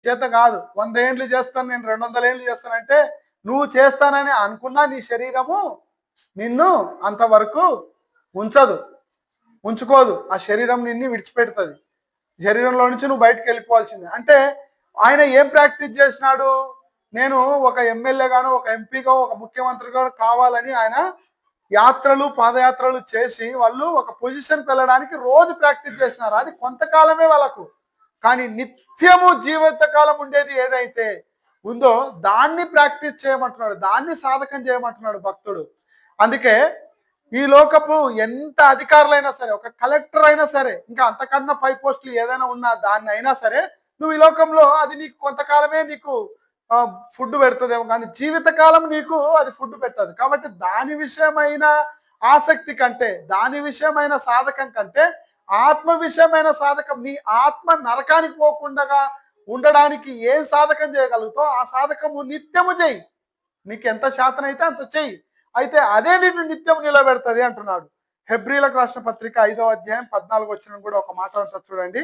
చేత కాదు. 100 ఏండ్లు చేస్తాను, నేను 200 ఏండ్లు చేస్తానంటే నువ్వు చేస్తానని అనుకున్నా నీ శరీరము నిన్ను అంతవరకు ఉంచుకోదు. ఆ శరీరం నిన్ను విడిచిపెడుతుంది. శరీరంలో నుంచి నువ్వు బయటకు వెళ్ళిపోవాల్సిందే. అంటే ఆయన ఏం ప్రాక్టీస్ చేసినాడు? నేను ఒక ఎమ్మెల్యేగాను, ఒక ఎంపీగా, ఒక ముఖ్యమంత్రిగా కావాలని ఆయన పాదయాత్రలు చేసి వాళ్ళు ఒక పొజిషన్కి వెళ్ళడానికి రోజు ప్రాక్టీస్ చేసినారు. అది కొంతకాలమే వాళ్ళకు. కానీ నిత్యము జీవితకాలం ఉండేది ఏదైతే ఉందో దాన్ని ప్రాక్టీస్ చేయమంటున్నాడు, దాన్ని సాధకం చేయమంటున్నాడు భక్తుడు. అందుకే ఈ లోకపు ఎంత అధికారులైనా సరే, ఒక కలెక్టర్ అయినా సరే, ఇంకా అంతకన్నా పై పోస్టులు ఏదైనా ఉన్నా దాన్ని అయినా సరే, నువ్వు ఈ లోకంలో అది నీకు కొంతకాలమే నీకు ఫుడ్ పెడుతుందేమో, కానీ జీవితకాలం నీకు అది ఫుడ్ పెట్టదు. కాబట్టి దాని విషయమైన ఆసక్తి కంటే, దాని విషయమైన సాధకం కంటే ఆత్మ విషయమైన సాధకం, నీ ఆత్మ నరకానికి పోకుండా ఉండడానికి ఏం సాధకం చేయగలుగుతావు ఆ సాధకము నిత్యము చెయ్యి. నీకు ఎంత శాతనైతే అంత చెయ్యి. అయితే అదే నిన్ను నిత్యం నిలబెడుతుంది అంటున్నాడు. హెబ్రీలకు రాసిన పత్రిక 5వ అధ్యాయం 14వ వచనం కూడా ఒక మాట ఉంటుంది చూడండి.